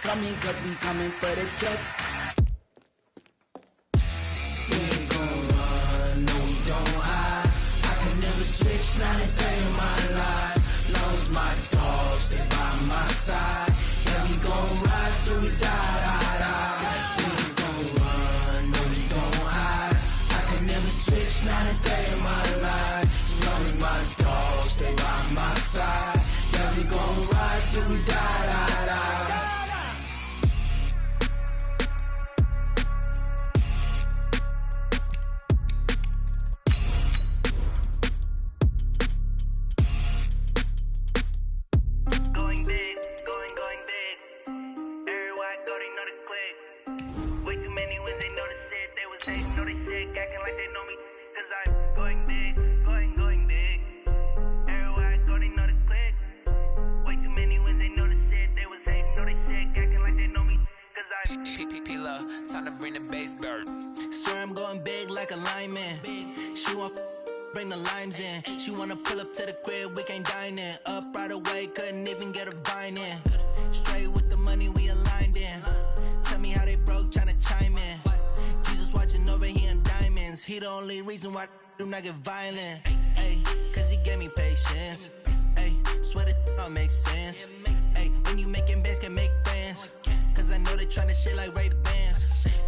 coming, cause we coming for the check. We ain't gon' run, no we don't hide. I can never switch, not a day in my life. Long as my dogs, stay by my side. Yeah, we gon' ride till we die. We ain't gon' run, no we don't hide. I can never switch, not a day in my life. As long as my dogs, stay by my side. Yeah, we gon' ride till we die. Time to bring the bass bird. Swear I'm going big like a lineman. She want bring the limes in. She wanna pull up to the crib, we can't dine in. Up right away, couldn't even get a vine in. Straight with the money we aligned in. Tell me how they broke, tryna chime in. Jesus watching over here in diamonds. He the only reason why do not get violent. Ay, cause he gave me patience. Ay, swear that don't make sense. Ay, when you making bands, can make friends. Cause I know they tryna shit like Ray Bans.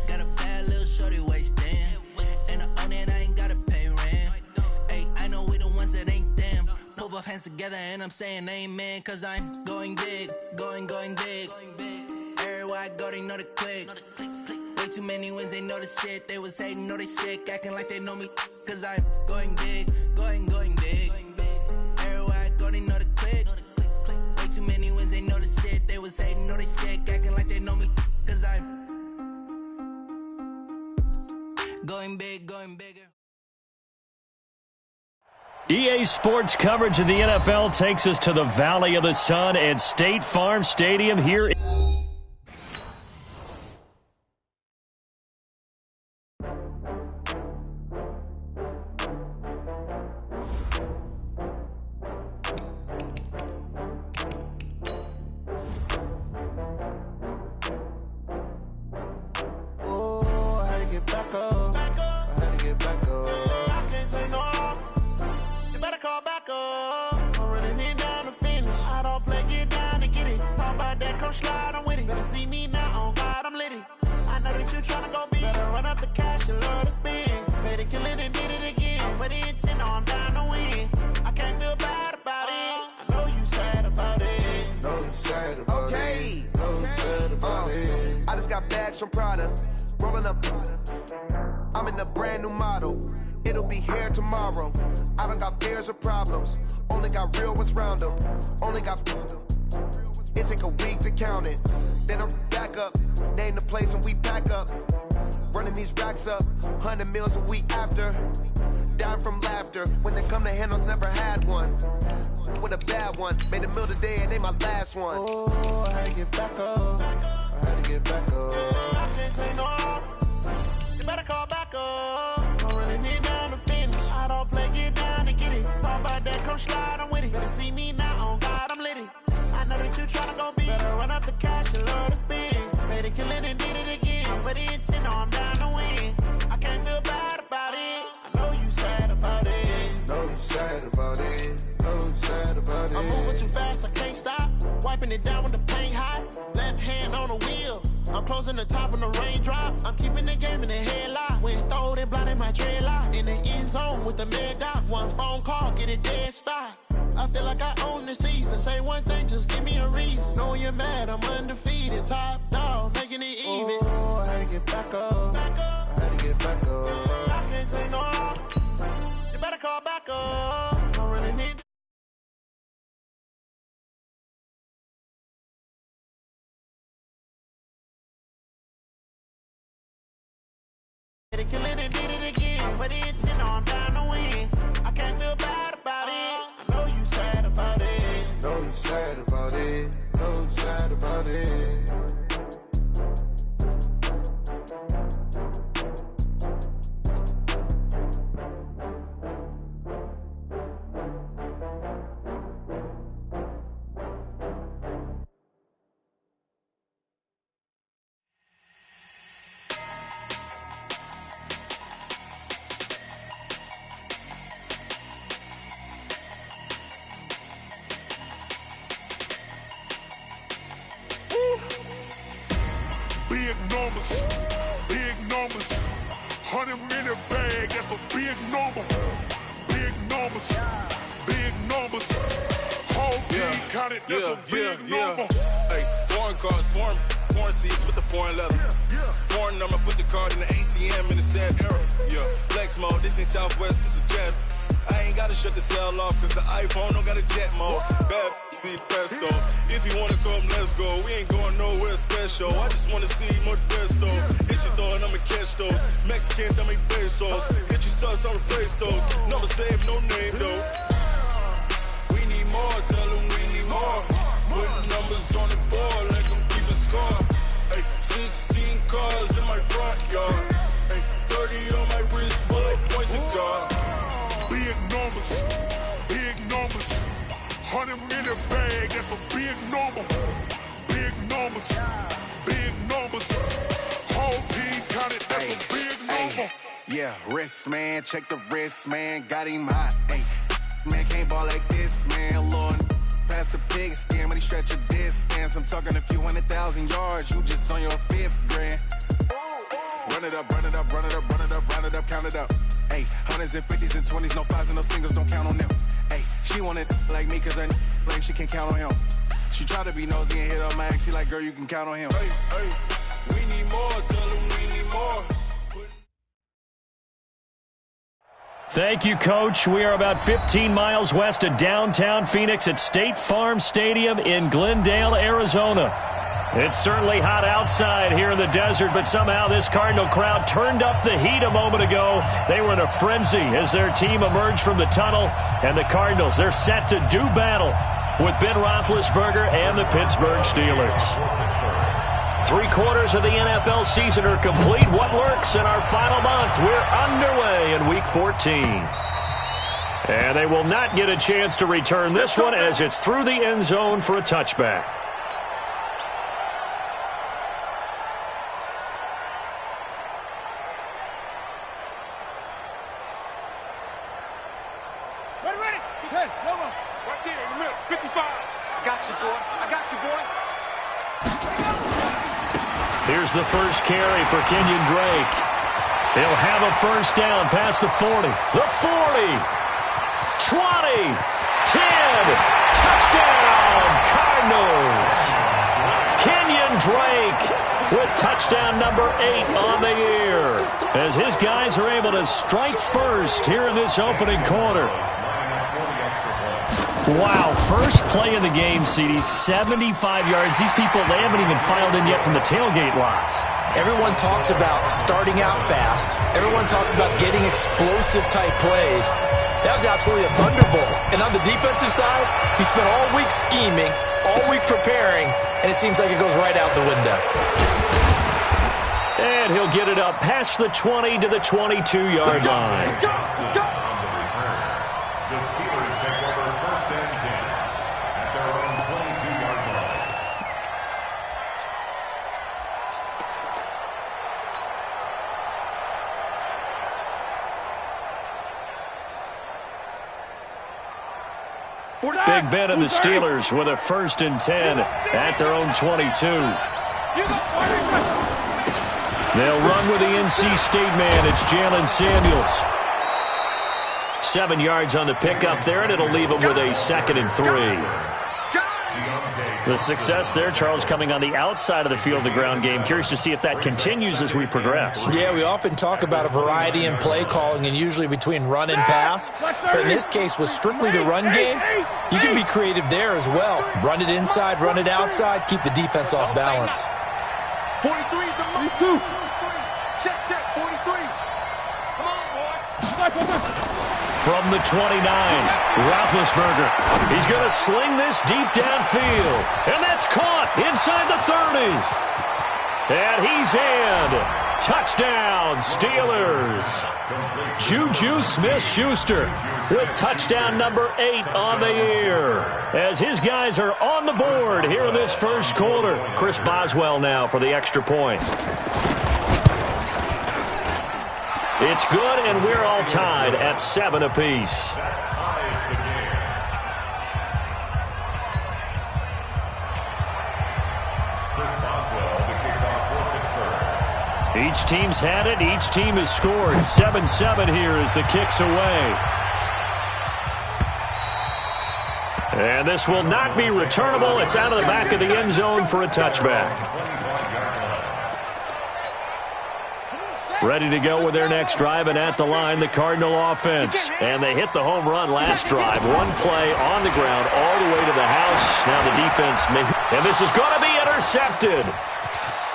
Got a bad little shorty wasting. And I own it, I ain't gotta pay rent. Ay, I know we the ones that ain't them. Put both hands together and I'm saying amen. Cause I'm going big, going big. Everywhere I go, they know the click. Way too many wins, they know the shit. They was hating, know they sick, acting like they know me. Cause I'm going big, going big. Everywhere I go, they know the click. Way too many wins, they know the shit. They was hating, know they sick, acting like they know me. Cause I'm going big, going bigger. EA Sports coverage of the NFL takes us to the Valley of the Sun at State Farm Stadium here. From Prada, rolling up. I'm in a brand new model. It'll be here tomorrow. I don't got fears or problems. Only got real ones round them. Only got. It take a week to count it. Then I'm back up. Name the place and we pack up. Running these racks up. 100 meals a week after. Down from laughter. When they come to handles, never had one. With a bad one. Made a meal today and ain't my last one. Oh, I had to get back up. I had to get back up. I can't take no off. You better call back up. I'm running it down to finish. I don't play, get down and get it. Talk about that, come slide, I'm with it. Better see me now, on God, I'm litty. I know that you tryna go big. Better run up the cash, you love to spend. Made it, kill it, and did it again. But the intent, no, I'm down to win. I can't feel bad about it. I know you sad about it. Know you sad about it. Know you sad about it. I'm moving too fast, I can't stop. Wiping it down with the paint hot. Left hand on the wheel. I'm closing the top when the raindrop. I'm keeping the game in the headlock. When throwed and blinded my dreadlock. In the end zone with the mad dot. One phone call, get it dead stop. I feel like I own the season. Say one thing, just give me a reason. Knowing you're mad, I'm undefeated. Top dog, making it even. Oh, I had to get back up. Back up. I had to get back up. I can't take no off. You better call back up. I'm running it. Kill it and did it again. But the intent, no, I'm down to win. I can't feel bad about it. I know you sad about it. Know you sad about it. Know you sad about it. numbers, big numbers. 100-minute bag, that's a big number. Big numbers, big numbers. Whole team counted, that's a big number. Hey, foreign cars, foreign seats with the foreign leather. Foreign number, put the card in the ATM in the sad era. Yeah, flex mode, this ain't Southwest, this is jet. I ain't gotta shut the cell off, cause the iPhone don't got a jet mode. Bad be pesto. If you wanna come, let's go. We ain't going nowhere special. I just wanna see more desto. Hit your throw and I'ma catch those. Mexican, dummy pesos. Hit your sus, I'ma replace those. Number saved, no name though. We need more, tell them we need more. Putting numbers on the board, let them keep a score. Hey, 16 cars in my front yard. Hey, 30 on my wrist, bullet point to God. Big numbers, big numbers. 100-minute bag, that's a big number. Big numbers, big numbers. Whole team counted, that's a big number. Yeah, wrist man, check the wrist man, got him hot. Ay, man can't ball like this, man. Lord, past the pig skin when he stretch a distance. I'm talking a few 100,000 yards, you just on your 5th grand. Run it up, run it up, run it up, run it up, run it up, count it up. Hey, 100s and 50s and 20s, no 5s and no singles, don't count on them. Hey, she wanted like me cause her blame, she can't count on him. She tried to be nosy and hit up my ex, she like, girl, you can count on him. Hey, we need more, tell them we need more. Thank you, Coach. We are about 15 miles west of downtown Phoenix at State Farm Stadium in Glendale, Arizona. It's certainly hot outside here in the desert, but somehow this Cardinal crowd turned up the heat a moment ago. They were in a frenzy as their team emerged from the tunnel, and the Cardinals, they're set to do battle with Ben Roethlisberger and the Pittsburgh Steelers. 3/4 of the NFL season are complete. What lurks in our final month? We're underway in Week 14. And they will not get a chance to return this one as it's through the end zone for a touchback. Here's the first carry for Kenyon Drake. He'll have a first down past the 40. The 40. 20. 10. Touchdown, Cardinals. Kenyon Drake with touchdown number 8 on the year as his guys are able to strike first here in this opening quarter. Wow, first play of the game, CD, 75 yards. These people, they haven't even filed in yet from the tailgate lots. Everyone talks about starting out fast. Everyone talks about getting explosive-type plays. That was absolutely a thunderbolt. And on the defensive side, he spent all week scheming, all week preparing, and it seems like it goes right out the window. And he'll get it up past the 20 to the 22-yard line. The Steelers take over first and 10 at their own 22-yard line. Big Ben and the Steelers with a first and 10 at their own 22. They'll run with the NC State man. It's Jalen Samuels. 7 yards on the pickup there, and it'll leave him with a 2nd and 3. The success there, Charles, coming on the outside of the field, the ground game. Curious to see if that continues as we progress. Yeah, we often talk about a variety in play calling and usually between run and pass. But in this case, with strictly the run game, you can be creative there as well. Run it inside, run it outside, keep the defense off balance. 43 is the move. Check, 43. Come on, boy. From the 29, Roethlisberger. He's going to sling this deep downfield. And that's caught inside the 30. And he's in. Touchdown, Steelers. Juju Smith-Schuster with touchdown number 8 on the year. As his guys are on the board here in this first quarter. Chris Boswell now for the extra point. It's good, and we're all tied at 7 apiece. Each team's had it. Each team has scored. 7-7 here as the kick's away. And this will not be returnable. It's out of the back of the end zone for a touchback. Ready to go with their next drive, and at the line, the Cardinal offense. And they hit the home run last drive. One play on the ground all the way to the house. Now the defense and this is going to be intercepted.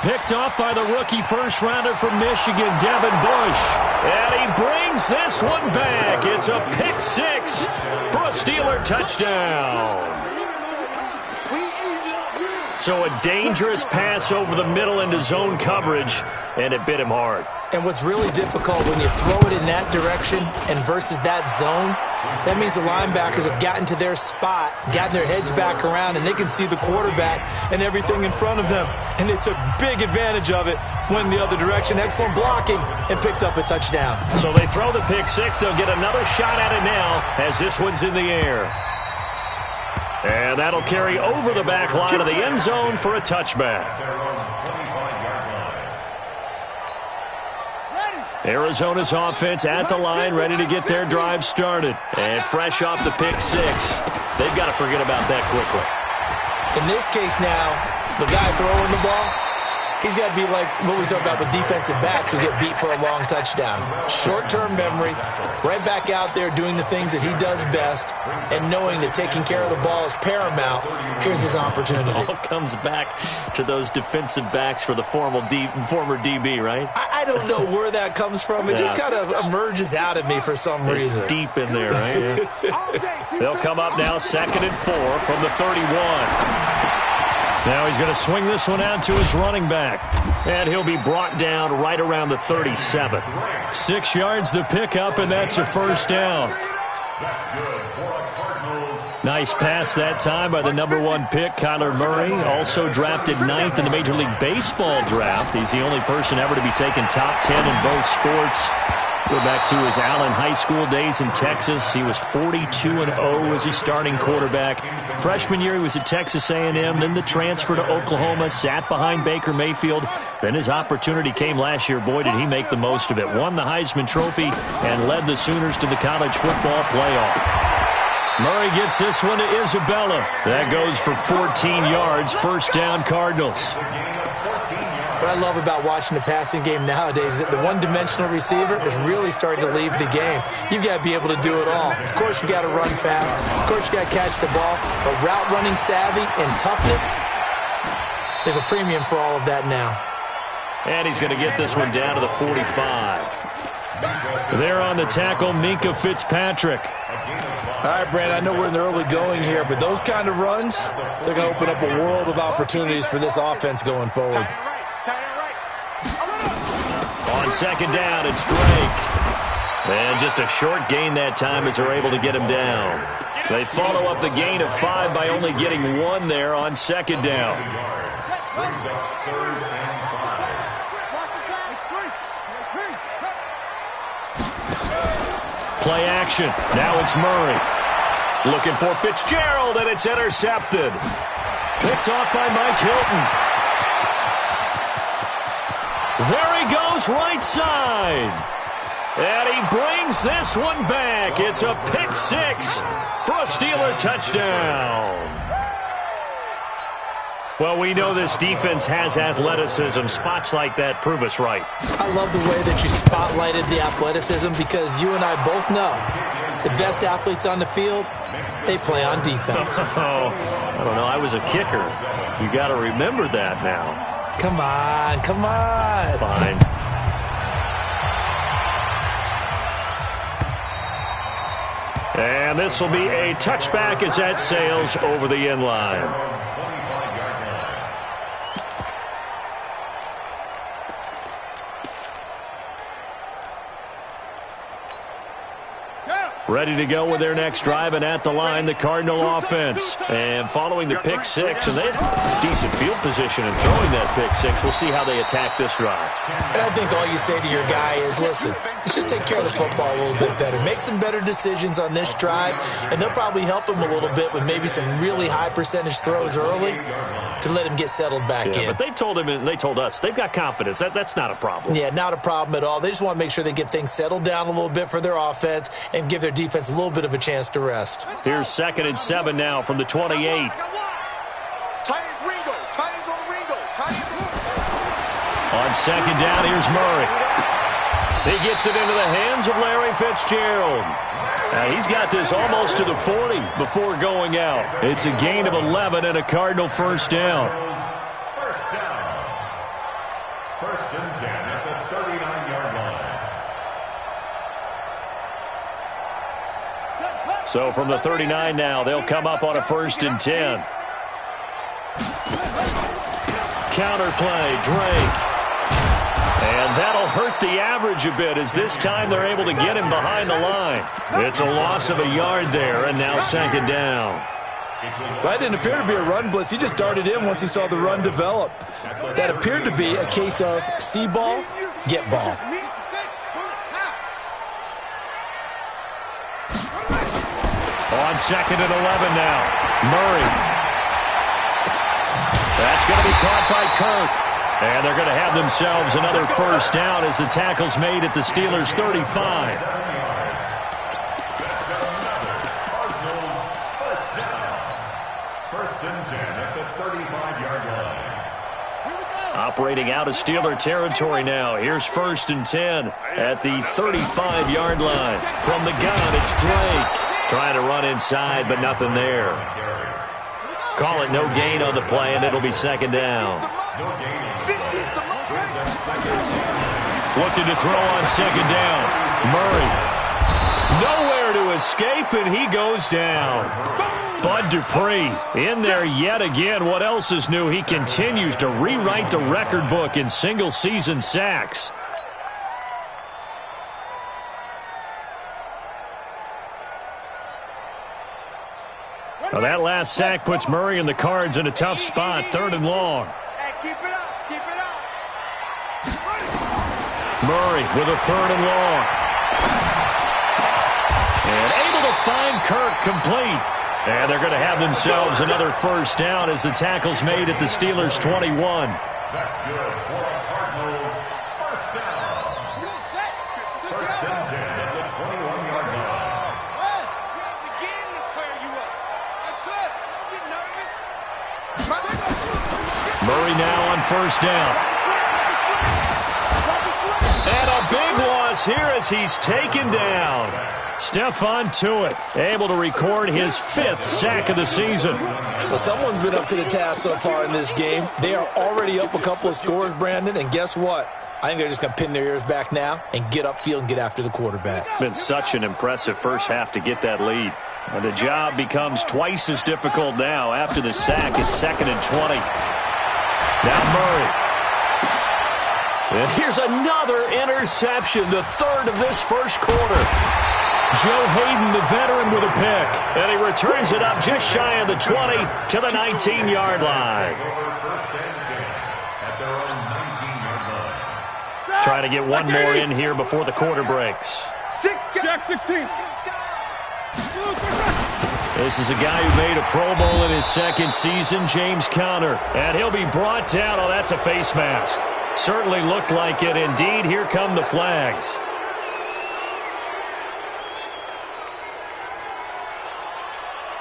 Picked off by the rookie first-rounder from Michigan, Devin Bush. And he brings this one back. It's a pick six for a Steeler touchdown. So a dangerous pass over the middle into zone coverage, and it bit him hard. And what's really difficult when you throw it in that direction and versus that zone, that means the linebackers have gotten to their spot, gotten their heads back around, and they can see the quarterback and everything in front of them. And they took big advantage of it, went the other direction, excellent blocking, and picked up a touchdown. So they throw the pick six. They'll get another shot at it now as this one's in the air. And that'll carry over the back line of the end zone for a touchback. Arizona's offense at the line, ready to get their drive started. And fresh off the pick six, they've got to forget about that quickly. In this case now, the guy throwing the ball, he's got to be like what we talk about with defensive backs who get beat for a long touchdown. Short-term memory, right back out there doing the things that he does best, and knowing that taking care of the ball is paramount. Here's his opportunity. It all comes back to those defensive backs for the former DB, right? I don't know where that comes from. It just kind of emerges out of me for some reason. It's deep in there, right? Yeah. They'll come up now 2nd and 4 from the 31. Now he's going to swing this one out to his running back. And he'll be brought down right around the 37. 6 yards the pickup, and that's a first down. Nice pass that time by the number 1 pick, Kyler Murray. Also drafted 9th in the Major League Baseball draft. He's the only person ever to be taken top 10 in both sports. Go back to his Allen High School days in Texas. He was 42-0 as a starting quarterback. Freshman year, he was at Texas A&M. Then the transfer to Oklahoma, sat behind Baker Mayfield. Then his opportunity came last year. Boy, did he make the most of it. Won the Heisman Trophy and led the Sooners to the college football playoff. Murray gets this one to Isabella. That goes for 14 yards. First down, Cardinals. What I love about watching the passing game nowadays is that the one-dimensional receiver is really starting to leave the game. You've got to be able to do it all. Of course, you've got to run fast. Of course, you've got to catch the ball. But route running savvy and toughness, there's a premium for all of that now. And he's going to get this one down to the 45. There on the tackle, Minkah Fitzpatrick. All right, Brand, I know we're in the early going here, but those kind of runs, they're going to open up a world of opportunities for this offense going forward. On second down, it's Drake. And just a short gain that time as they're able to get him down. They follow up the gain of 5 by only getting 1 there on second down. Play action. Now it's Murray. Looking for Fitzgerald, and it's intercepted. Picked off by Mike Hilton. There he goes, right side. And he brings this one back. It's a pick six for a Steeler touchdown. Well, we know this defense has athleticism. Spots like that prove us right. I love the way that you spotlighted the athleticism because you and I both know the best athletes on the field, they play on defense. Oh, I don't know. I was a kicker. You got to remember that now. Come on, come on. Fine. And this will be a touchback as that sails over the end line. Ready to go with their next drive, and at the line, the Cardinal offense. And following the pick six, and they had decent field position in throwing that pick six. We'll see how they attack this drive. And I think all you say to your guy is, listen, let's just take care of the football a little bit better. Make some better decisions on this drive, and they'll probably help him a little bit with maybe some really high percentage throws early to let him get settled back in. But they told him and they told us they've got confidence. That's not a problem. Yeah, not a problem at all. They just want to make sure they get things settled down a little bit for their offense and give their defense a little bit of a chance to rest. Here's 2nd and 7 now from the 28. On 2nd down, here's Murray. He gets it into the hands of Larry Fitzgerald. He's got this almost to the 40 before going out. It's a gain of 11 and a Cardinal first down. First down. 1st and 10 at the 39-yard line. So from the 39 now, they'll come up on a 1st and 10. Counter play, Drake. And that'll hurt the average a bit as this time they're able to get him behind the line. It's a loss of a yard there, and now 2nd down. Well, that didn't appear to be a run blitz. He just darted in once he saw the run develop. That appeared to be a case of see ball, get ball. On 2nd and 11 now. Murray. That's going to be caught by Kirk. And they're going to have themselves another first down as the tackle's made at the Steelers' 35. First down. 1st and 10 at the 35-yard line. Operating out of Steeler territory now. Here's 1st and 10 at the 35-yard line. From the gun, it's Drake. Trying to run inside, but nothing there. Call it no gain on the play, and it'll be 2nd down. Looking to throw on 2nd down. Murray. Nowhere to escape, and he goes down. Bud Dupree in there yet again. What else is new? He continues to rewrite the record book in single-season sacks. Well, that last sack puts Murray and the Cards in a tough spot, 3rd and long. Keep it up, keep it up. Murray with a 3rd and long. And able to find Kirk complete. And they're going to have themselves another first down as the tackle's made at the Steelers' 21. That's good for the Cardinals. First down. 1st and 10 at the 21-yard line. Murray now on 1st down. And a big loss here as he's taken down. Stephon Tuitt able to record his 5th sack of the season. Well, someone's been up to the task so far in this game. They are already up a couple of scores, Brandon, and guess what? I think they're just going to pin their ears back now and get upfield and get after the quarterback. Been such an impressive first half to get that lead. And the job becomes twice as difficult now. After the sack, it's 2nd and 20. Now Murray. And here's another interception, the 3rd of this first quarter. Joe Hayden, the veteran, with a pick. And he returns it up just shy of the 20 to the 19-yard line. Trying to get one more in here before the quarter breaks. Jack 16. This is a guy who made a Pro Bowl in his 2nd season, James Conner. And he'll be brought down. Oh, that's a face mask. Certainly looked like it. Indeed, here come the flags.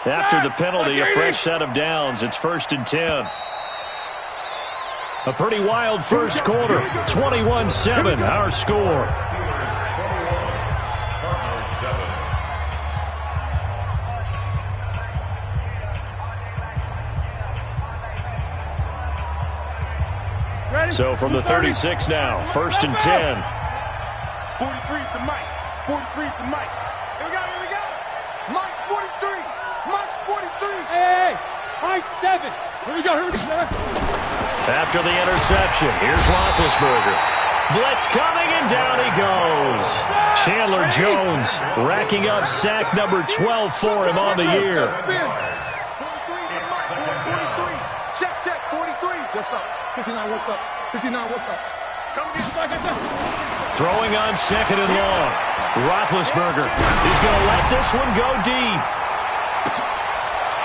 After the penalty, a fresh set of downs. It's 1st and 10. A pretty wild first quarter. 21-7, our score. So from the 36 now, 1st and 10. 43's the mic. 43's the mic. Here we go, here we go. Mike's 43. Mike's 43. Hey, Mike's 7. Here we go, here we go. After the interception, here's Roethlisberger. Blitz coming, and down he goes. Chandler Jones racking up sack number 12 for him on the year. Check, 43. What's up? 59, what's up? 59, what's up? Throwing on second and long. Roethlisberger is going to let this one go deep.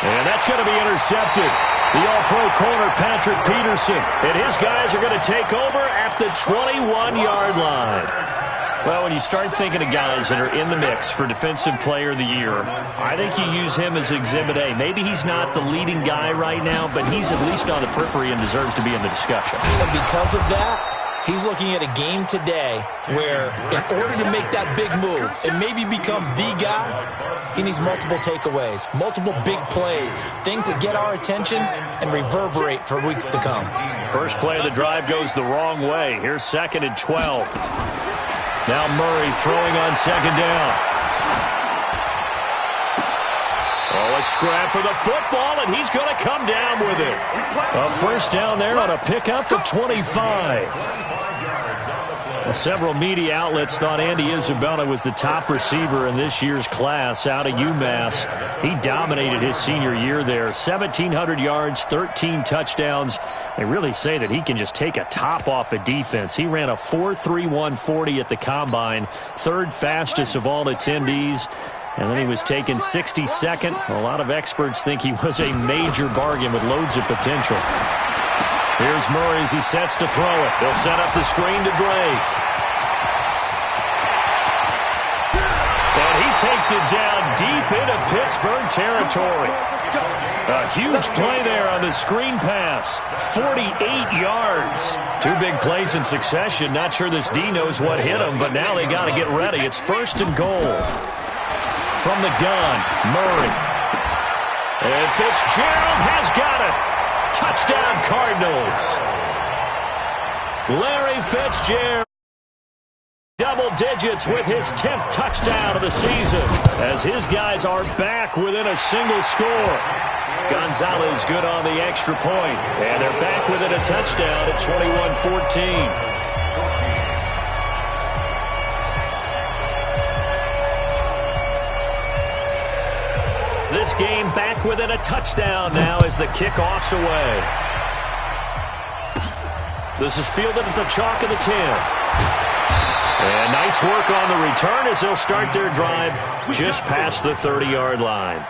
And that's going to be intercepted. The All-Pro corner, Patrick Peterson, and his guys are going to take over at the 21-yard line. Well, when you start thinking of guys that are in the mix for Defensive Player of the Year, I think you use him as Exhibit A. Maybe he's not the leading guy right now, but he's at least on the periphery and deserves to be in the discussion. And because of that, he's looking at a game today where in order to make that big move and maybe become the guy, he needs multiple takeaways, multiple big plays, things that get our attention and reverberate for weeks to come. First play of the drive goes the wrong way. Here's 2nd and 12. Now Murray throwing on 2nd down. Oh, a scrap for the football, and he's going to come down with it. A first down there on a pickup of 25. Several media outlets thought Andy Isabella was the top receiver in this year's class out of UMass. He dominated his senior year there. 1,700 yards, 13 touchdowns. They really say that he can just take a top off a defense. He ran a 4.31 40 at the Combine, 3rd fastest of all attendees. And then he was taken 62nd. A lot of experts think he was a major bargain with loads of potential. Here's Murray as he sets to throw it. They'll set up the screen to Drake. And he takes it down deep into Pittsburgh territory. A huge play there on the screen pass. 48 yards. 2 big plays in succession. Not sure this D knows what hit him, but now they got to get ready. It's 1st and goal. From the gun, Murray. And Fitzgerald has got it. Touchdown, Cardinals. Larry Fitzgerald. Double digits with his 10th touchdown of the season as his guys are back within a single score. Gonzalez good on the extra point, and they're back within a touchdown at 21-14. This game back within a touchdown now as the kickoff's away. This is fielded at the chalk of the 10. And nice work on the return as they'll start their drive just past the 30-yard line.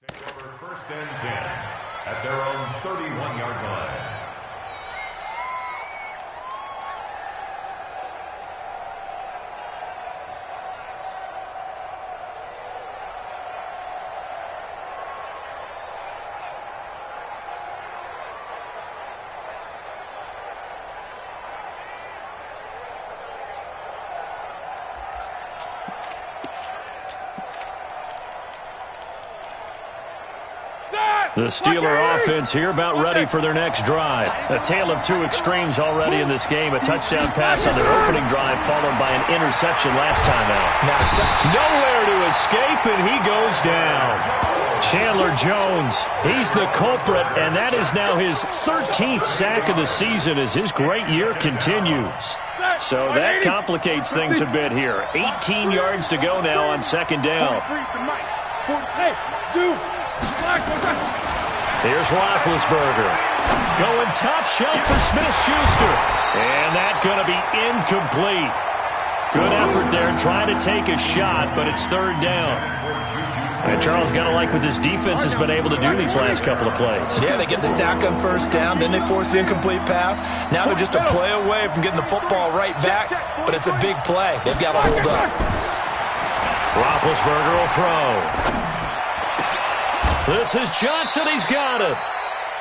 Take over 1st and 10 at their own 31-yard line. The Steeler offense here about ready for their next drive. A tale of 2 extremes already in this game. A touchdown pass on their opening drive followed by an interception last time out. Nowhere to escape, and he goes down. Chandler Jones, he's the culprit, and that is now his 13th sack of the season as his great year continues. So that complicates things a bit here. 18 yards to go now on 2nd down. Here's Roethlisberger. Going top shelf for Smith-Schuster. And that's going to be incomplete. Good effort there trying to take a shot, but it's 3rd down. And Charles, got to like what this defense has been able to do these last couple of plays. Yeah, they get the sack on 1st down, then they force the incomplete pass. Now they're just a play away from getting the football right back, but it's a big play. They've got to hold up. Roethlisberger will throw. This is Johnson. He's got it.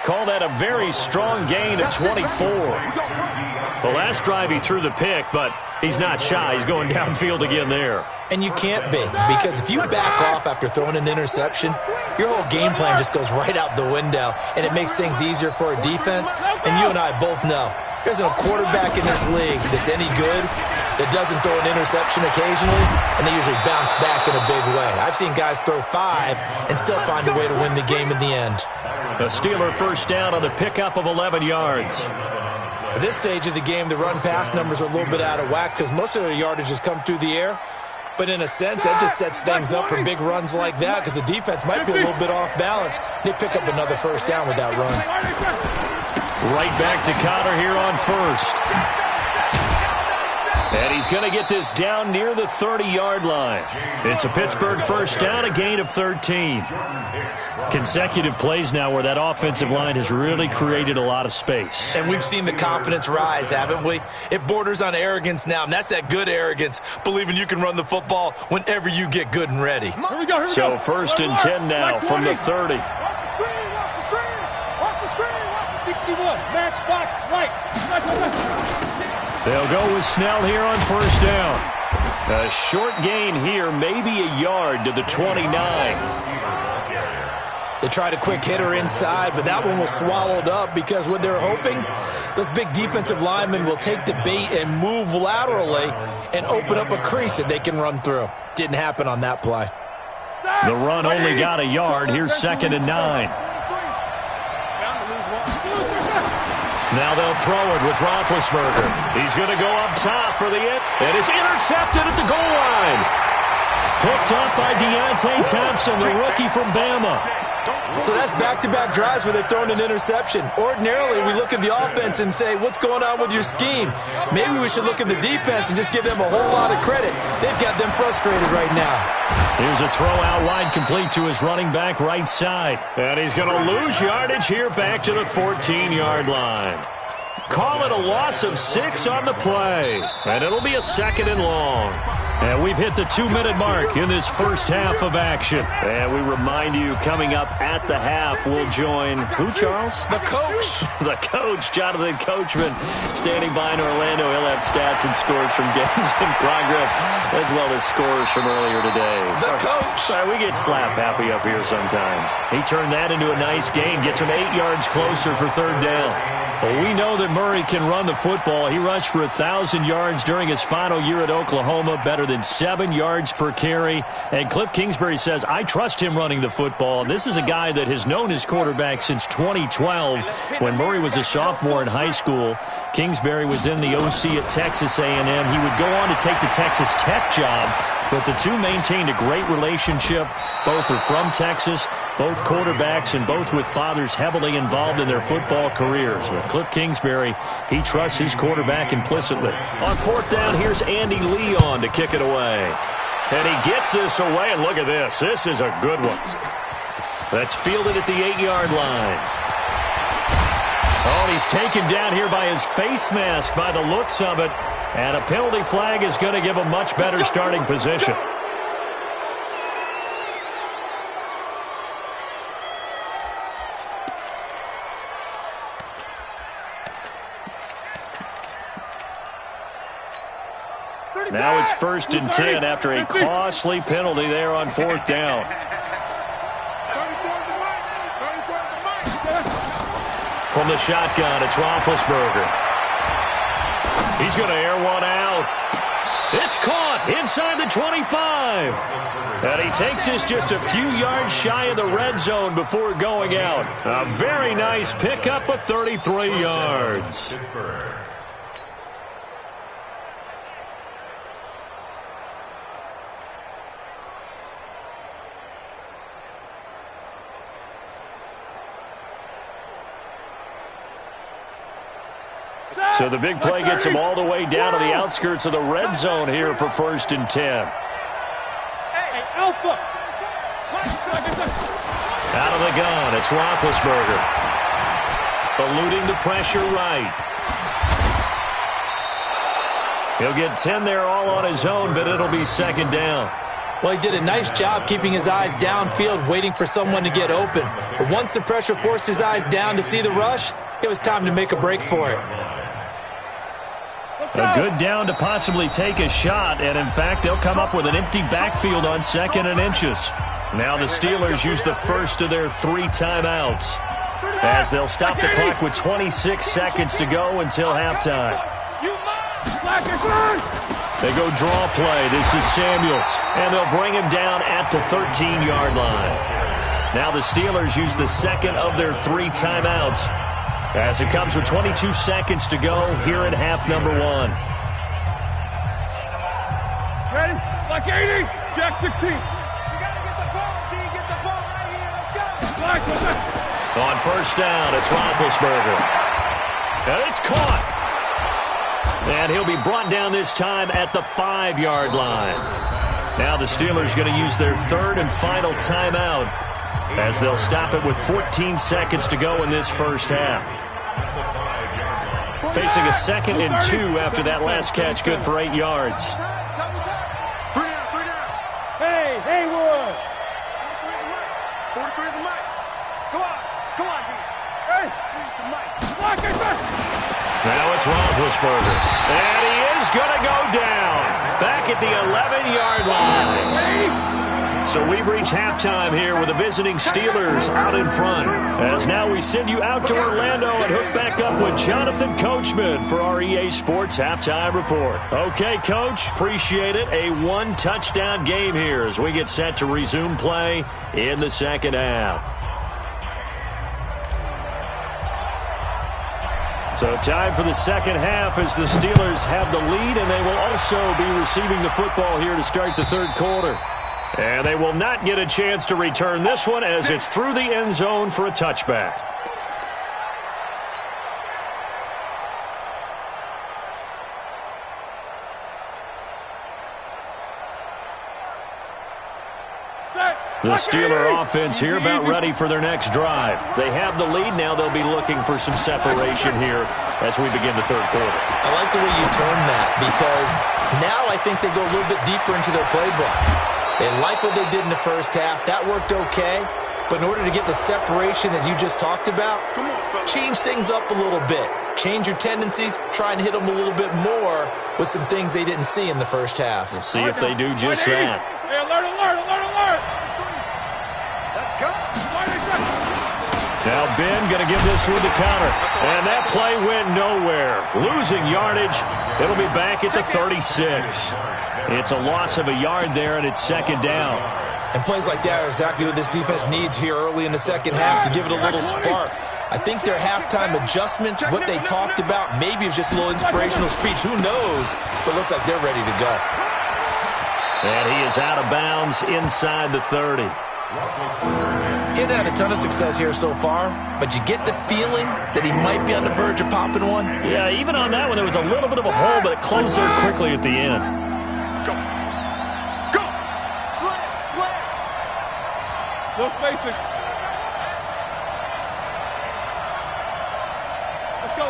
Call that a very strong gain of 24. The last drive he threw the pick, but he's not shy. He's going downfield again there. And you can't be, because if you back off after throwing an interception, your whole game plan just goes right out the window, and it makes things easier for a defense. And you and I both know there's a quarterback in this league that's any good that doesn't throw an interception occasionally, and they usually bounce back in a big way. I've seen guys throw 5 and still find a way to win the game in the end. A Steeler first down on the pickup of 11 yards. At this stage of the game, the run-pass numbers are a little bit out of whack because most of the yardage has come through the air. But in a sense, that just sets things up for big runs like that because the defense might be a little bit off balance. They pick up another first down with that run. Right back to Connor here on first. And he's going to get this down near the 30-yard line. It's a Pittsburgh first down, a gain of 13. Consecutive plays now where that offensive line has really created a lot of space. And we've seen the confidence rise, haven't we? It borders on arrogance now, and that's that good arrogance, believing you can run the football whenever you get good and ready. Here we go. So first and 10 now from the 30. Watch the screen, watch the screen, watch the screen, watch the 61. Match box, right. They'll go with Snell here on first down. A short gain here, maybe a yard to the 29. They tried a quick hitter inside, but that one was swallowed up because what they're hoping, those big defensive linemen will take the bait and move laterally and open up a crease that they can run through. Didn't happen on that play. The run only got a yard. Here's second and 9. Now they'll throw it with Roethlisberger. He's going to go up top for the end, and it's intercepted at the goal line. Picked up by Deontay Thompson, the rookie from Bama. So that's back-to-back drives where they've thrown an interception. Ordinarily, we look at the offense and say, what's going on with your scheme? Maybe we should look at the defense and just give them a whole lot of credit. They've got them frustrated right now. Here's a throw out wide complete to his running back right side. And he's going to lose yardage here back to the 14-yard line. Call it a loss of 6 on the play. And it'll be a second and long. And we've hit the 2-minute mark in this first half of action. And we remind you, coming up at the half, we'll join who, Charles? The coach. The coach, Jonathan Coachman, standing by in Orlando. He'll have stats and scores from games in progress, as well as scores from earlier today. The coach. Sorry, we get slap happy up here sometimes. He turned that into a nice gain, gets him 8 yards closer for third down. Well, we know that Murray can run the football. He rushed for 1,000 yards during his final year at Oklahoma, better than 7 yards per carry. And Cliff Kingsbury says, I trust him running the football. And this is a guy that has known his quarterback since 2012 when Murray was a sophomore in high school. Kingsbury was in the OC at Texas A&M. He would go on to take the Texas Tech job, but the two maintained a great relationship. Both are from Texas, both quarterbacks, and both with fathers heavily involved in their football careers. With Cliff Kingsbury, he trusts his quarterback implicitly. On fourth down, here's Andy Leon to kick it away. And he gets this away, and look at this. This is a good one. That's fielded at the 8-yard line. Oh, and he's taken down here by his face mask by the looks of it. And a penalty flag is going to give a much better starting position. Now it's first and 10 after a costly penalty there on fourth down. From the shotgun, it's Roethlisberger. He's going to air one out. It's caught inside the 25. And he takes this just a few yards shy of the red zone before going out. A very nice pickup of 33 yards. So the big play gets him all the way down to the outskirts of the red zone here for first and 10. Hey, Alpha. Out of the gun, it's Roethlisberger. Eluding the pressure right. He'll get 10 there all on his own, but it'll be second down. Well, he did a nice job keeping his eyes downfield, waiting for someone to get open. But once the pressure forced his eyes down to see the rush, it was time to make a break for it. A good down to possibly take a shot, and in fact, they'll come up with an empty backfield on 2nd and inches. Now the Steelers use the first of their 3 timeouts, as they'll stop the clock with 26 seconds to go until halftime. They go draw play. This is Samuels, and they'll bring him down at the 13-yard line. Now the Steelers use the second of their 3 timeouts, as it comes with 22 seconds to go here in half number 1. Ready? Like 80, Jack 16. You gotta get the ball, D. Get the ball right here. Let's go. On first down, it's Roethlisberger. And it's caught. And he'll be brought down this time at the 5-yard line. Now the Steelers going to use their 3rd and final timeout, as they'll stop it with 14 seconds to go in this first half. Facing a 2nd and 2 after that last catch, good for 8 yards. Hey, Haywood. 43 the mic. Come on, D. Hey, the mic. Now it's Roethlisberger. And he is going to go down. Back at the 11-yard line. So we've reached halftime here with the visiting Steelers out in front. As now we send you out to Orlando and hook back up with Jonathan Coachman for our EA Sports Halftime Report. Okay, Coach, appreciate it. A 1-touchdown game here as we get set to resume play in the second half. So time for the second half as the Steelers have the lead, and they will also be receiving the football here to start the third quarter. And they will not get a chance to return this one as it's through the end zone for a touchback. The Steeler offense here about ready for their next drive. They have the lead. Now they'll be looking for some separation here as we begin the third quarter. I like the way you termed that, because now I think they go a little bit deeper into their playbook. They like what they did in the first half. That worked okay. But in order to get the separation that you just talked about, change things up a little bit. Change your tendencies. Try and hit them a little bit more with some things they didn't see in the first half. We'll see if they do just that. Hey, alert. Let's go. Now Ben going to give this one to counter. And that play went nowhere. Losing yardage. It'll be back at the 36. It's a loss of a yard there, and it's second down. And plays like that are exactly what this defense needs here early in the second half to give it a little spark. I think their halftime adjustment, what they talked about, maybe it was just a little inspirational speech. Who knows? But it looks like they're ready to go. And he is out of bounds inside the 30. He's had a ton of success here so far, but you get the feeling that he might be on the verge of popping one. Yeah, even on that one, there was a little bit of a hole, but it closed there quickly at the end. Go. Slam. No spacing. Let's go.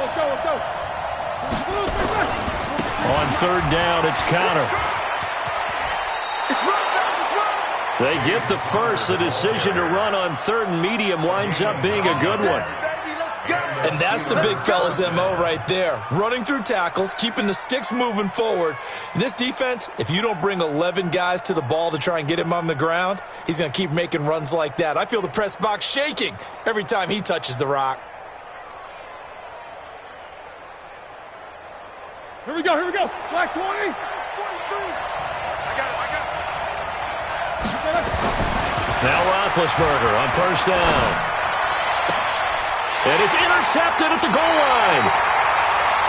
On third down, it's counter. They get the first. The decision to run on third and medium winds up being a good one. And that's the big fella's MO right there. Running through tackles, keeping the sticks moving forward. This defense, if you don't bring 11 guys to the ball to try and get him on the ground, he's going to keep making runs like that. I feel the press box shaking every time he touches the rock. Here we go. Black 20. I got it. Now Roethlisberger on first down. And it's intercepted at the goal line.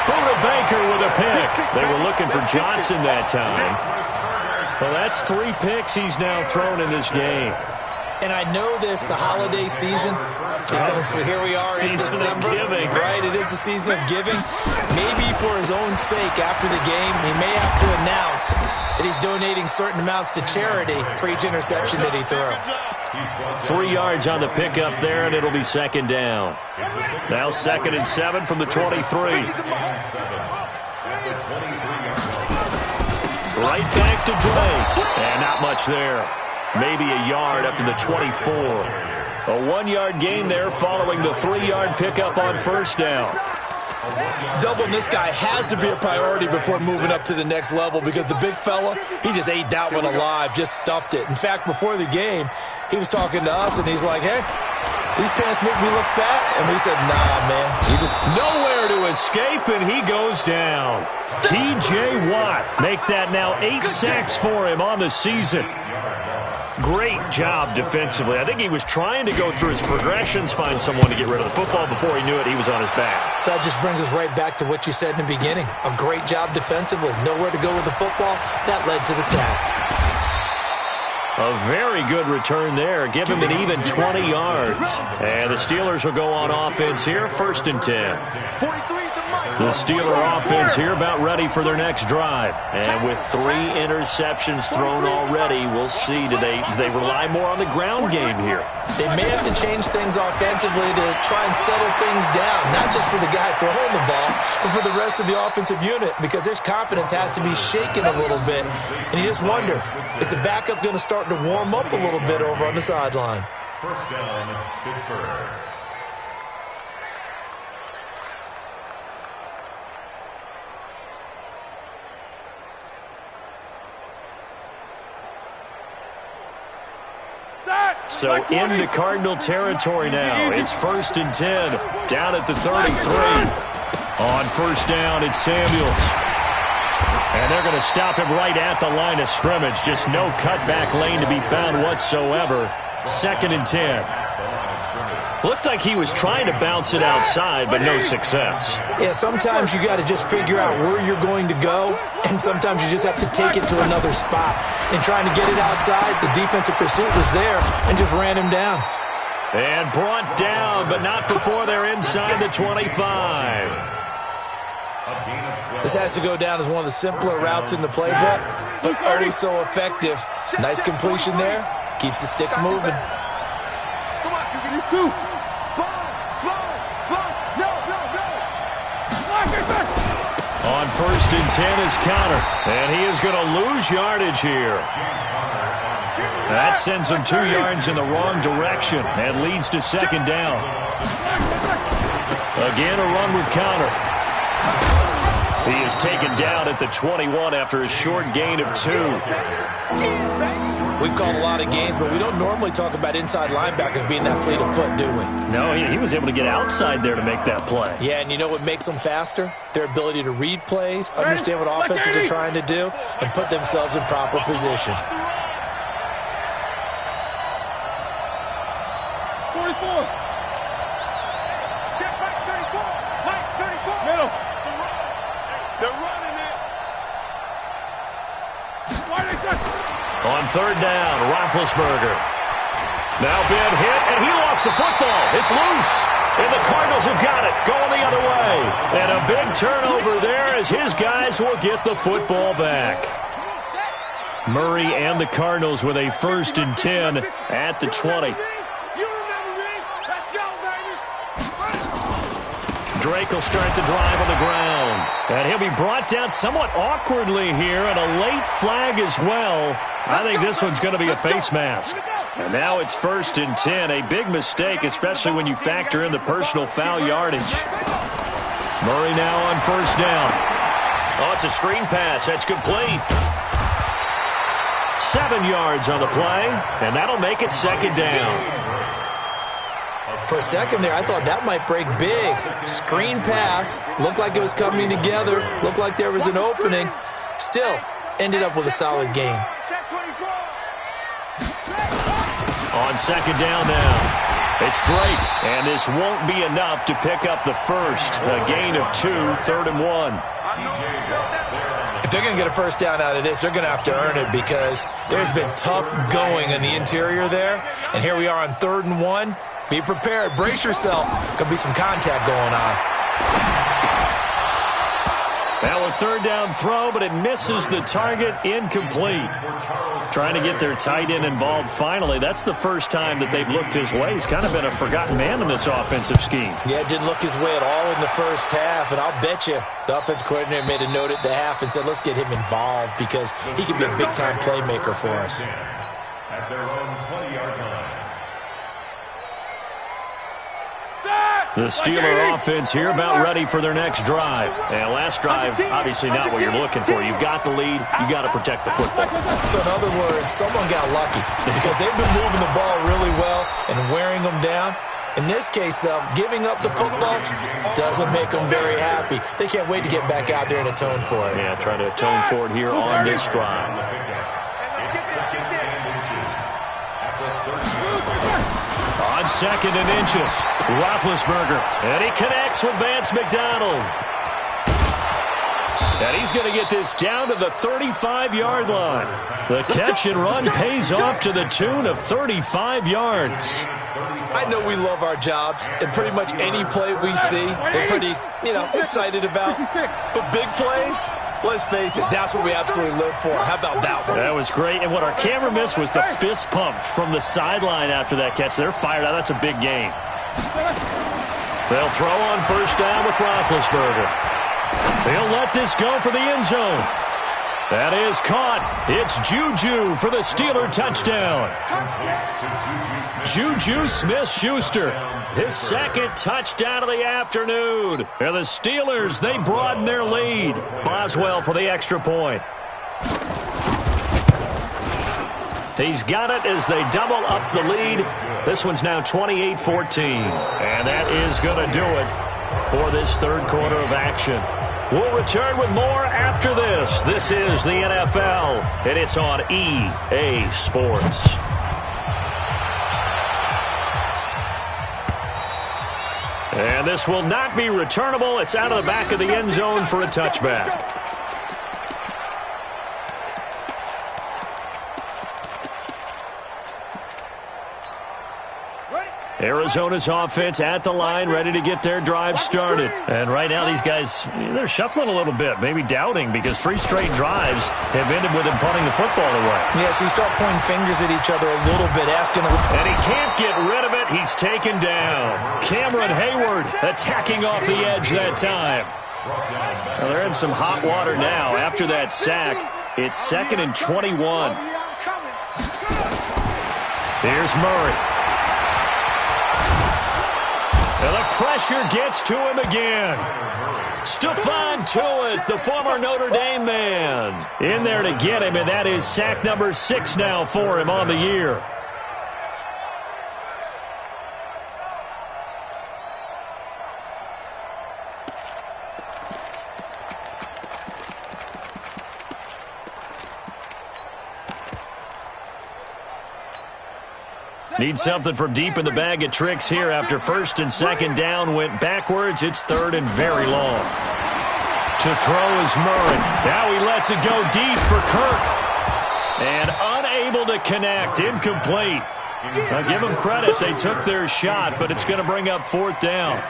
Buda Baker with a pick. They were looking for Johnson that time. Well, that's 3 picks he's now thrown in this game. And I know this, the holiday season, because here we are in December. Giving. Right, it is the season of giving. Maybe for his own sake after the game, he may have to announce that he's donating certain amounts to charity for each interception that he threw. 3 yards on the pickup there, and it'll be second down. Now 2nd and 7 from the 23. Right back to Drake. And not much there. Maybe a yard up to the 24. A 1-yard gain there following the 3-yard pickup on first down. Doubling this guy has to be a priority before moving up to the next level because the big fella, he just ate that one alive, just stuffed it. In fact, before the game, he was talking to us, and he's like, hey, these pants make me look fat. And we said, nah, man. You just nowhere to escape, and he goes down. T.J. Watt make that now 8 sacks for him on the season. Great job defensively. I think he was trying to go through his progressions, find someone to get rid of the football. Before he knew it, he was on his back. So that just brings us right back to what you said in the beginning. A great job defensively. Nowhere to go with the football. That led to the sack. A very good return there. Give him an even 20 yards. And the Steelers will go on offense here, 1st and 10. The Steeler offense here about ready for their next drive. And with 3 interceptions thrown already, we'll see. Do they rely more on the ground game here? They may have to change things offensively to try and settle things down, not just for the guy throwing the ball, but for the rest of the offensive unit, because their confidence has to be shaken a little bit. And you just wonder, is the backup going to start to warm up a little bit over on the sideline? First down, Pittsburgh. So into Cardinal territory now. It's 1st and 10, down at the 33. On first down, it's Samuels. And they're going to stop him right at the line of scrimmage. Just no cutback lane to be found whatsoever. 2nd and 10. Looked like he was trying to bounce it outside, but no success. Yeah, sometimes you got to just figure out where you're going to go, and sometimes you just have to take it to another spot. And trying to get it outside, the defensive pursuit was there and just ran him down. And brought down, but not before they're inside the 25. This has to go down as one of the simpler routes in the playbook, but always so effective. Nice completion there. Keeps the sticks moving. On 1st and 10 is Connor, and he is going to lose yardage here. That sends him 2 yards in the wrong direction and leads to 2nd down. Again, a run with Connor. He is taken down at the 21 after a short gain of 2. We've called a lot of games, but we don't normally talk about inside linebackers being that fleet of foot, do we? No, he was able to get outside there to make that play. Yeah, and you know what makes them faster? Their ability to read plays, understand what offenses are trying to do, and put themselves in proper position. 44. Check back 34. Mike 34. Middle. They're running it. Why they touch? On 3rd down, Roethlisberger. Now been hit, and he lost the football. It's loose, and the Cardinals have got it, going the other way. And a big turnover there as his guys will get the football back. Murray and the Cardinals with a 1st and 10 at the 20. Drake will start the drive on the ground. And he'll be brought down somewhat awkwardly here, and a late flag as well. I think this one's going to be a face mask. And now it's 1st and 10. A big mistake, especially when you factor in the personal foul yardage. Murray now on 1st down. Oh, it's a screen pass. That's complete. 7 yards on the play, and that'll make it 2nd down. For a second there, I thought that might break big. Screen pass. Looked like it was coming together. Looked like there was an opening. Still, ended up with a solid game. On 2nd down now, it's Drake, and this won't be enough to pick up the first. A gain of 2, 3rd and 1. If they're going to get a first down out of this, they're going to have to earn it because there's been tough going in the interior there. And here we are on 3rd and 1. Be prepared. Brace yourself. Could be some contact going on. Now a third down throw, but it misses the target, incomplete. Trying to get their tight end involved finally. That's the first time that they've looked his way. He's kind of been a forgotten man in this offensive scheme. Yeah, it didn't look his way at all in the first half, and I'll bet you the offense coordinator made a note at the half and said, let's get him involved because he can be a big-time playmaker for us. At their own 20-yard line. The Steeler offense here about ready for their next drive. And last drive, obviously not what you're looking for. You've got the lead. You got to protect the football. So in other words, someone got lucky because they've been moving the ball really well and wearing them down. In this case, though, giving up the football doesn't make them very happy. They can't wait to get back out there and atone for it. Yeah, try to atone for it here on this drive. On 2nd and inches, Roethlisberger, and he connects with Vance McDonald. And he's going to get this down to the 35-yard line. The catch and run pays off to the tune of 35 yards. I know we love our jobs, and pretty much any play we see, we're pretty, excited about. But big plays, let's face it, that's what we absolutely live for. How about that one? That was great, and what our camera missed was the fist pump from the sideline after that catch. They're fired out. That's a big game. They'll throw on first down with Roethlisberger. He'll let this go for the end zone. That is caught. It's Juju for the Steeler touchdown. Juju Smith-Schuster, his second touchdown of the afternoon. And the Steelers, they broaden their lead. Boswell for the extra point. He's got it as they double up the lead. This one's now 28-14. And that is going to do it for this third quarter of action. We'll return with more after this. This is the NFL, and it's on EA Sports. And this will not be returnable. It's out of the back of the end zone for a touchback. Arizona's offense at the line, ready to get their drive started. And right now these guys, they're shuffling a little bit, maybe doubting, because 3 straight drives have ended with them punting the football away. Yeah, so you start pointing fingers at each other a little bit, asking them. And he can't get rid of it. He's taken down. Cameron Hayward attacking off the edge that time. Well, they're in some hot water now after that sack. It's 2nd and 21. Here's Murray. And the pressure gets to him again. Stephon Tuitt, the former Notre Dame man, in there to get him, and that is sack number 6 now for him on the year. Need something from deep in the bag of tricks here after 1st and 2nd down went backwards. It's 3rd and very long. To throw is Murray. Now he lets it go deep for Kirk. And unable to connect. Incomplete. Now give them credit. They took their shot, but it's going to bring up 4th down.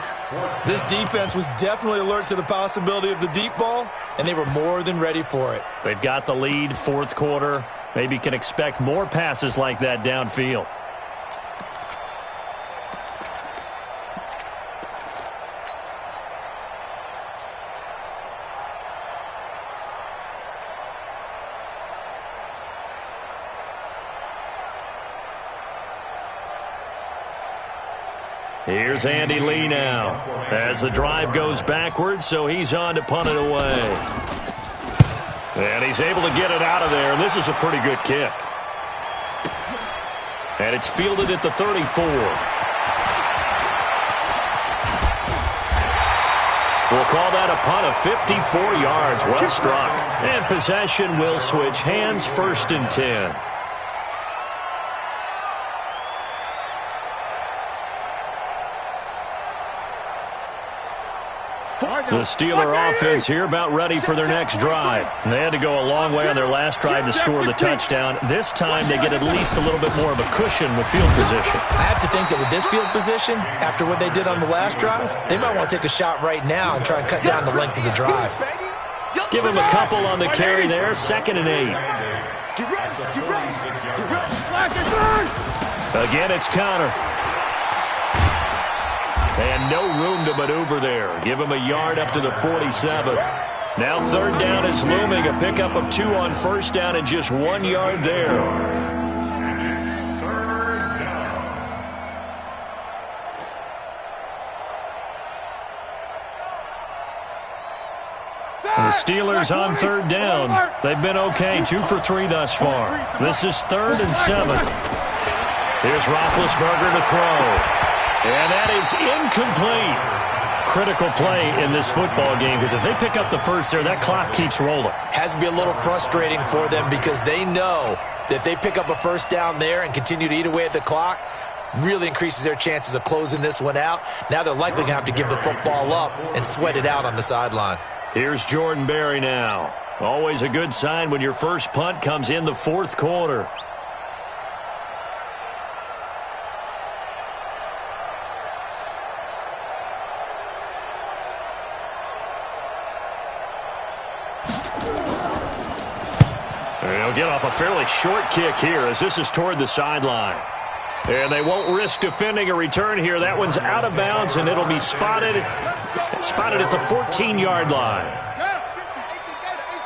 This defense was definitely alert to the possibility of the deep ball, and they were more than ready for it. They've got the lead, 4th quarter. Maybe can expect more passes like that downfield. Here's Andy Lee now as the drive goes backwards, so he's on to punt it away. And he's able to get it out of there, and this is a pretty good kick. And it's fielded at the 34. We'll call that a punt of 54 yards. Well struck. And possession will switch hands, 1st and 10. The Steeler offense here about ready for their next drive. They had to go a long way on their last drive to score the touchdown. This time they get at least a little bit more of a cushion with field position. I have to think that with this field position, after what they did on the last drive, they might want to take a shot right now and try and cut down the length of the drive. Give him a couple on the carry there, 2nd and 8. Get ready, get ready, get ready. Again, it's Connor. And no room to maneuver there. Give him a yard up to the 47. Now 3rd down is looming. A pickup of 2 on 1st down and just 1 yard there. And it's 3rd down. And the Steelers on 3rd down. They've been okay, 2 for 3 thus far. This is 3rd and 7. Here's Roethlisberger to throw. And that is incomplete. Critical play in this football game because if they pick up the first there, that clock keeps rolling. Has to be a little frustrating for them because they know that if they pick up a 1st down there and continue to eat away at the clock, really increases their chances of closing this one out. Now they're likely going to have to give the football up and sweat it out on the sideline. Here's Jordan Berry now. Always a good sign when your first punt comes in the 4th quarter. They'll get off a fairly short kick here as this is toward the sideline. And they won't risk defending a return here. That one's out of bounds, and it'll be spotted at the 14-yard line.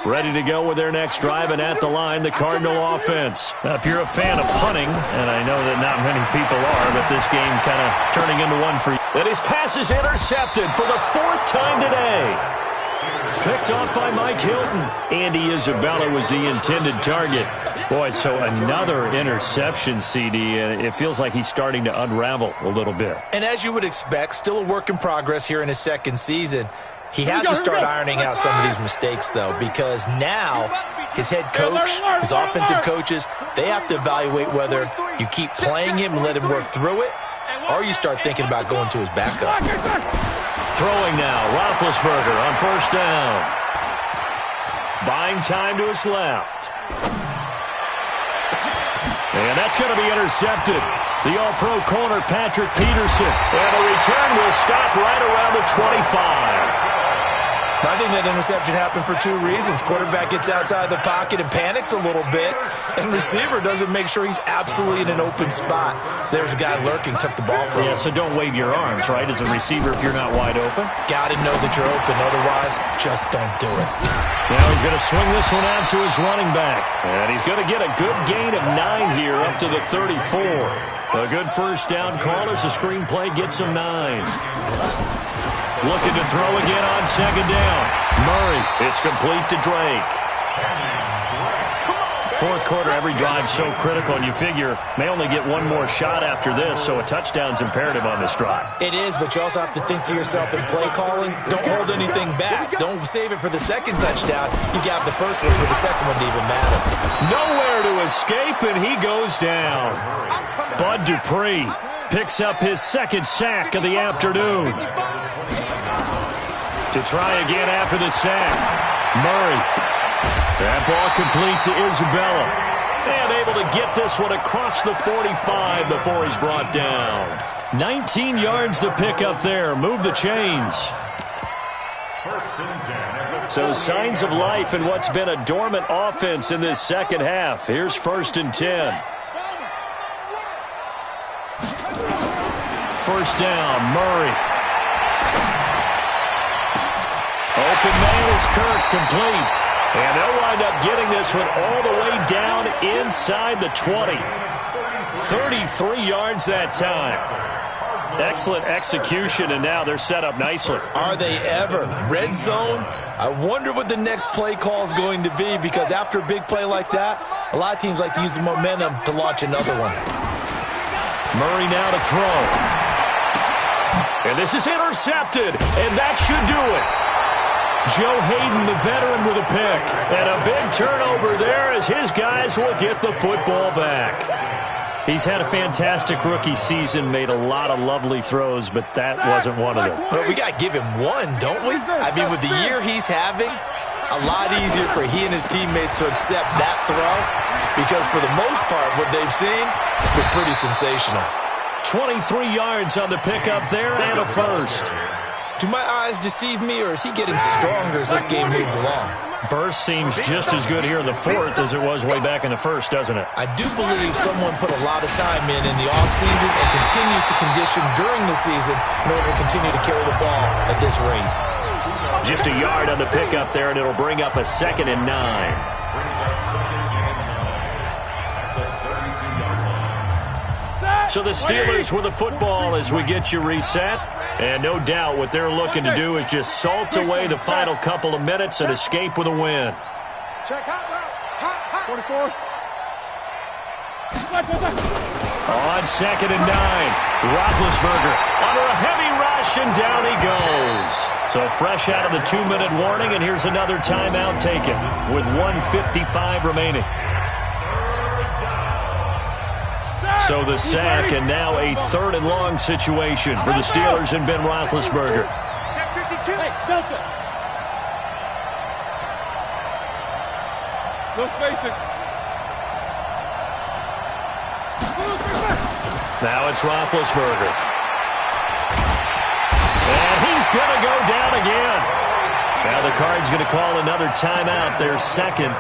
Ready to go with their next drive, and at the line, the Cardinal offense. Now, if you're a fan of punting, and I know that not many people are, but this game kind of turning into one for you. And his pass is intercepted for the 4th time today. Picked off by Mike Hilton. Andy Isabella was the intended target. Boy, so another interception, CD, and it feels like he's starting to unravel a little bit. And as you would expect, still a work in progress here in his 2nd season. He has to start ironing out some of these mistakes, though, because now his head coach, his offensive coaches, they have to evaluate whether you keep playing him and let him work through it, or you start thinking about going to his backup. Throwing now, Roethlisberger on 1st down. Buying time to his left. And that's going to be intercepted. The all-pro corner, Patrick Peterson. And the return will stop right around the 25. I think that interception happened for 2 reasons. Quarterback gets outside the pocket and panics a little bit, and receiver doesn't make sure he's absolutely in an open spot. So there's a guy lurking, took the ball from him. Yeah, so don't wave your arms, right, as a receiver if you're not wide open? Got to know that you're open. Otherwise, just don't do it. Now he's going to swing this one out to his running back. And he's going to get a good gain of 9 here up to the 34. A good 1st down call as the screenplay gets him 9. Looking to throw again on 2nd down. Murray, it's complete to Drake. 4th quarter, every drive so critical, and you figure may only get 1 more shot after this, so a touchdown's imperative on this drive. It is, but you also have to think to yourself in play calling, don't hold anything back. Don't save it for the 2nd touchdown. You got the 1st one for the 2nd one to even matter. Nowhere to escape, and he goes down. Bud Dupree picks up his 2nd sack of the afternoon. To try again after the sack. Murray. That ball complete to Isabella. And able to get this one across the 45 before he's brought down. 19 yards to pick up there. Move the chains. So signs of life in what's been a dormant offense in this 2nd half. Here's 1st and 10. 1st down, Murray. Open man is Kirk, complete. And they'll wind up getting this one all the way down inside the 20. 33 yards that time. Excellent execution, and now they're set up nicely. Are they ever? Red zone? I wonder what the next play call is going to be, because after a big play like that, a lot of teams like to use the momentum to launch another one. Murray now to throw. And this is intercepted, and that should do it. Joe Hayden, the veteran, with a pick. And a big turnover there as his guys will get the football back. He's had a fantastic rookie season, made a lot of lovely throws, but that wasn't one of them. Well, we got to give him one, don't we? I mean, with the year he's having, a lot easier for he and his teammates to accept that throw, because for the most part, what they've seen has been pretty sensational. 23 yards on the pickup there and a 1st. Do my eyes deceive me, or is he getting stronger as this game moves along? Burst seems just as good here in the fourth as it was way back in the first, doesn't it? I do believe someone put a lot of time in the offseason and continues to condition during the season in order to continue to carry the ball at this rate. Just a yard on the pickup there, and it'll bring up a 2nd and 9. So the Steelers with the football as we get you reset. And no doubt what they're looking to do is just salt away the final couple of minutes and escape with a win. Check hot route. 44. On 2nd and 9, Roethlisberger under a heavy rush, and down he goes. So fresh out of the 2-minute warning, and here's another timeout taken with 1:55 remaining. So the sack, and now a 3rd and long situation for the Steelers and Ben Roethlisberger. Check 52. Hey, Delta. No spacing. Now it's Roethlisberger. And he's going to go down again. Now the Cards going to call another timeout, their 2nd,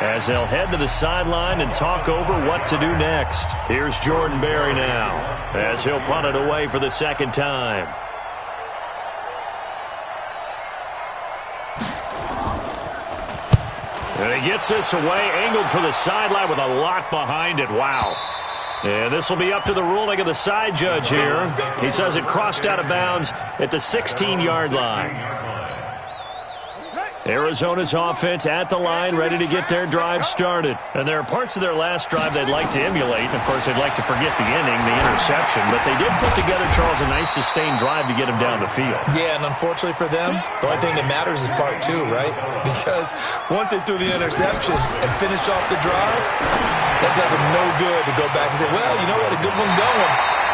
as they'll head to the sideline and talk over what to do next. Here's Jordan Berry now as he'll punt it away for the 2nd time. And he gets this away, angled for the sideline with a lot behind it. Wow. And this will be up to the ruling of the side judge here. He says it crossed out of bounds at the 16-yard line. Arizona's offense at the line, ready to get their drive started. And there are parts of their last drive they'd like to emulate. And, of course, they'd like to forget the inning, the interception. But they did put together, Charles, a nice sustained drive to get them down the field. Yeah, and unfortunately for them, the only thing that matters is part 2, right? Because once they threw the interception and finished off the drive, that does them no good to go back and say, well, you know, we had a good one going.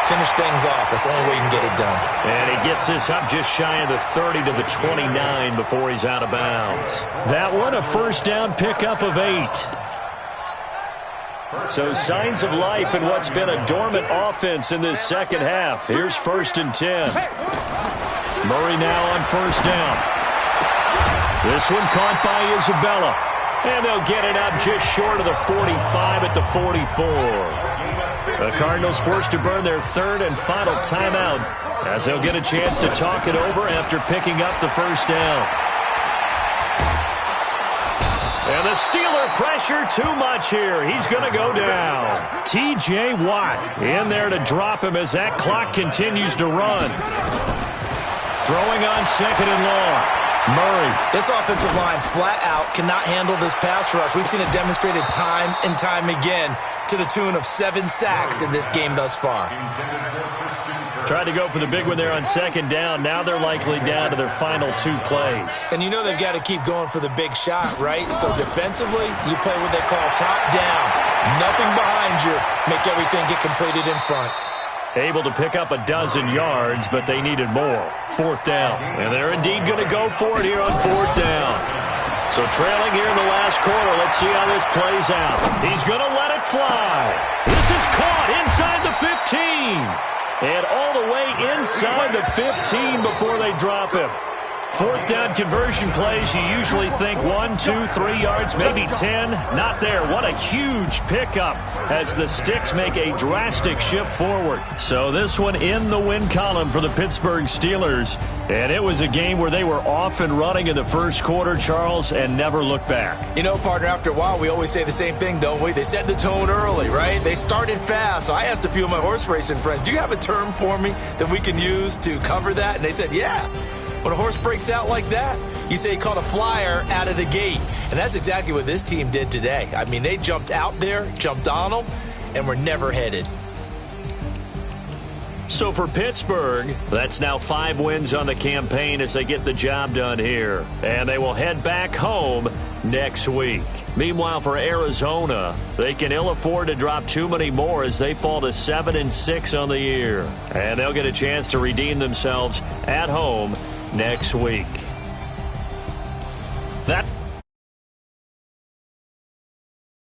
Finish things off. That's the only way you can get it done. And he gets this up just shy of the 30 to the 29 before he's out of bounds. That one, a first down pickup of 8. So signs of life in what's been a dormant offense in this second half. Here's 1st and 10. Murray now on first down. This one caught by Isabella. And they'll get it up just short of the 45 at the 44. The Cardinals forced to burn their 3rd and final timeout as they'll get a chance to talk it over after picking up the first down. And the Steeler pressure too much here. He's going to go down. T.J. Watt in there to drop him as that clock continues to run. Throwing on 2nd and long. Murray. This offensive line flat out cannot handle this pass rush. We've seen it demonstrated time and time again to the tune of 7 sacks in this game thus far. Tried to go for the big one there on 2nd down. Now they're likely down to their final 2 plays. And you know they've got to keep going for the big shot, right? So defensively, you play what they call top down. Nothing behind you. Make everything get completed in front. Able to pick up a dozen yards, but they needed more. 4th down. And they're indeed going to go for it here on 4th down. So trailing here in the last quarter, let's see how this plays out. He's going to let it fly. This is caught inside the 15. And all the way inside the 15 before they drop him. 4th down conversion plays, you usually think 1, 2, 3 yards, maybe 10. Not there. What a huge pickup as the Sticks make a drastic shift forward. So this one in the win column for the Pittsburgh Steelers. And it was a game where they were off and running in the first quarter, Charles, and never looked back. You know, partner, after a while, we always say the same thing, don't we? They set the tone early, right? They started fast. So I asked a few of my horse racing friends, do you have a term for me that we can use to cover that? And they said, yeah. When a horse breaks out like that, you say he caught a flyer out of the gate. And that's exactly what this team did today. I mean, they jumped out there, jumped on them, and were never headed. So for Pittsburgh, that's now 5 wins on the campaign as they get the job done here. And they will head back home next week. Meanwhile, for Arizona, they can ill afford to drop too many more as they fall to 7-6 on the year. And they'll get a chance to redeem themselves at home next week. That